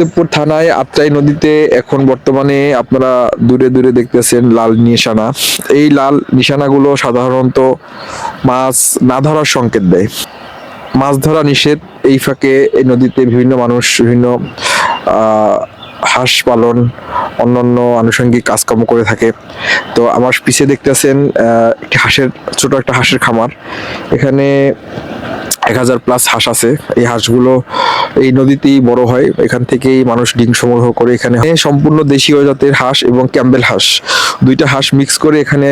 দেবপুর থানায় আত্রাই নদীতে এখন বর্তমানে আপনারা দূরে দূরে দেখতেছেন লাল নিশানা। এই লাল নিশানাগুলো সাধারণত মাছ না ধরার সংকেত দেয়। মাছ ধরা নিষেধ। এই ফাঁকে এই নদীতে বিভিন্ন মানুষ বিভিন্ন হাঁস পালন অন্যান্য আনুষঙ্গিক কাজকর্ম করে থাকে। তো আমার পিছিয়ে দেখতেছেন একটি ছোট একটা হাঁসের খামার। এখানে 1000+ হাঁস আছে। এই হাঁসগুলো এই নদীতেই বড় হয়, এখান থেকেই মানুষ ডিম সংগ্রহ করে। এখানে সম্পূর্ণ দেশীয় জাতের হাঁস এবং ক্যাম্বেল হাঁস, দুইটা হাঁস মিক্স করে এখানে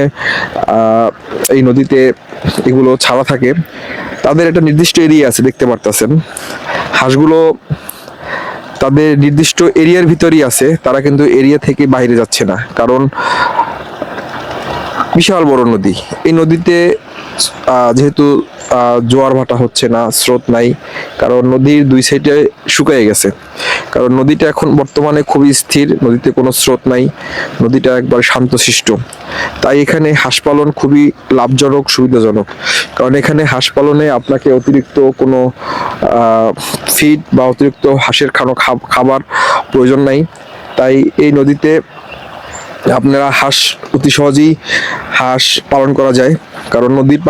এই নদীতে এগুলো ছাড়া থাকে। তাদের একটা নির্দিষ্ট এরিয়া আছে, দেখতে পারতেছেন। হাঁসগুলো তাদের নির্দিষ্ট এরিয়ার ভিতরেই আছে, তারা কিন্তু এরিয়া থেকে বাইরে যাচ্ছে না, কারণ বিশাল বড় নদী। এই নদীতে যেহেতু জোয়ার ভাটা হচ্ছে না, স্রোত নাই, কারণ নদীর দুই সাইডে শুকিয়ে গেছে। কারণ নদীটা এখন বর্তমানে খুবই স্থির, নদীতে কোনো স্রোত নাই, নদীটা একবার শান্তশিষ্ট। তাই এখানে হাঁস পালন খুবই লাভজনক, সুবিধাজনক। কারণ এখানে হাঁস পালনে আপনাকে অতিরিক্ত কোনো ফিড বা অতিরিক্ত হাঁসের খাবার প্রয়োজন নাই। তাই এই নদীতে আপনারা হাঁস অতি সহজেই হাঁস পালন করা যায়। কারণ নদীর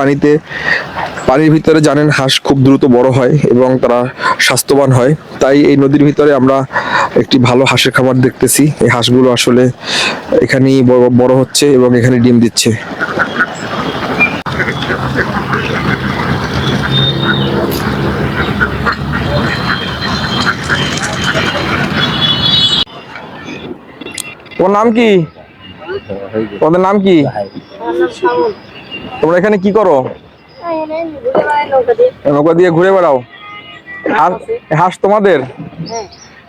পানির ভিতরে জানেন হাঁস খুব দ্রুত বড় হয় এবং তারা স্বাস্থ্যবান হয়। তাই এই নদীর ভিতরে আমরা একটি ভালো হাঁসের খামার দেখতেছি। এই হাঁসগুলো আসলে এখানেই বড় হচ্ছে এবং এখানে ডিম দিচ্ছে। তোমার নাম কি? তোমাদের নাম কি? তোমরা এখানে কি করো? নৌকা দিয়ে ঘুরে বেড়াও। হাঁস তোমাদের?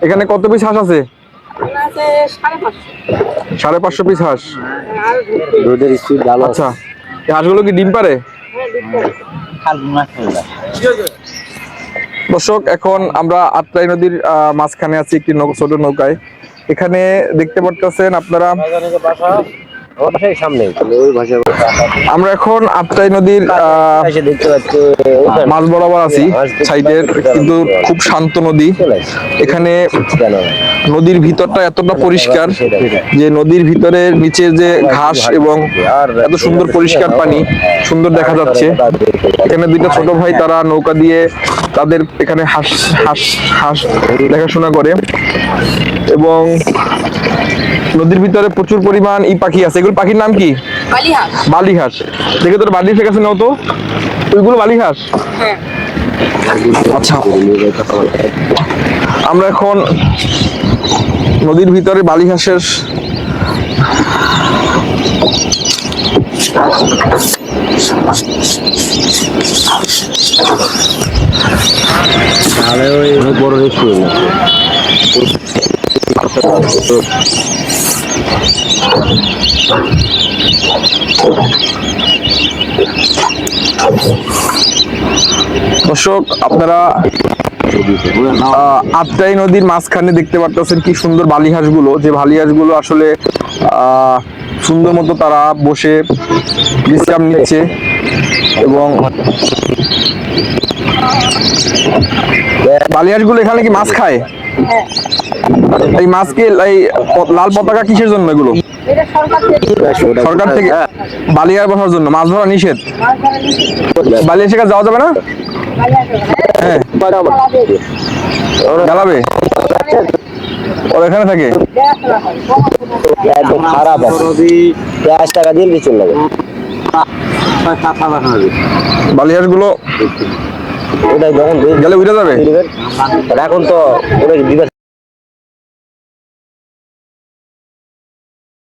এখানে কত পিস হাঁস আছে? 550 পিস হাঁস। আচ্ছা, এই হাঁসগুলো কি ডিম পারে? দর্শক, এখন আমরা আত্রাই নদীর মাঝখানে আছি একটি ছোট নৌকায়। এখানে দেখতে পারতেছেন আপনারা, আমরা এখন আত্রাই নদীর মাঝ বরাবর আছি সাইডের, কিন্তু খুব শান্ত নদী। এখানে নদীর ভিতরটা এতটা পরিষ্কার যে নদীর ভিতরে নিচের যে ঘাস এবং এত সুন্দর পরিষ্কার পানি, সুন্দর দেখা যাচ্ছে। এখানে দুইটা ছোট ভাই, তারা নৌকা দিয়ে তাদের এখানে হাঁস দেখাশোনা করে। এবং নদীর ভিতরে প্রচুর পরিমাণ পাখি আছে। এগুলো পাখির নাম কি? বালি হাঁস। দেখে তোর বালি হাঁসের কাছে নাও তো, ওইগুলো বালি হাঁস। আচ্ছা, আমরা এখন নদীর ভিতরে বালি হাঁসের অনেক বড় রেস্টুরেন্ট। দর্শক, আপনারা আত্রাই নদীর মাঝখানে দেখতে পাচ্ছেন কি সুন্দর বালি হাঁসগুলো। যে বালি হাঁসগুলো আসলে সুন্দর মতো তারা বসে বিশ্রাম নিচ্ছে এবং বালি হাঁসগুলো এখানে কি মাছ খায়? এই মাছকে এই লাল পতাকা কিসের জন্য? এগুলো সরকার থেকে বালিয়ার বসার জন্য। মাছ ধরা নিষেধ, বালিয়া শেখা যাওয়া যাবে না। হ্যাঁ, জ্বালাবে ওর এখানে থাকে। খারাপ 50 টাকা দিয়ে চলে যাবে। বালিয়াস গুলো ওটাই যখন গেলে উঠে যাবে। এখন তো ওটা দিবে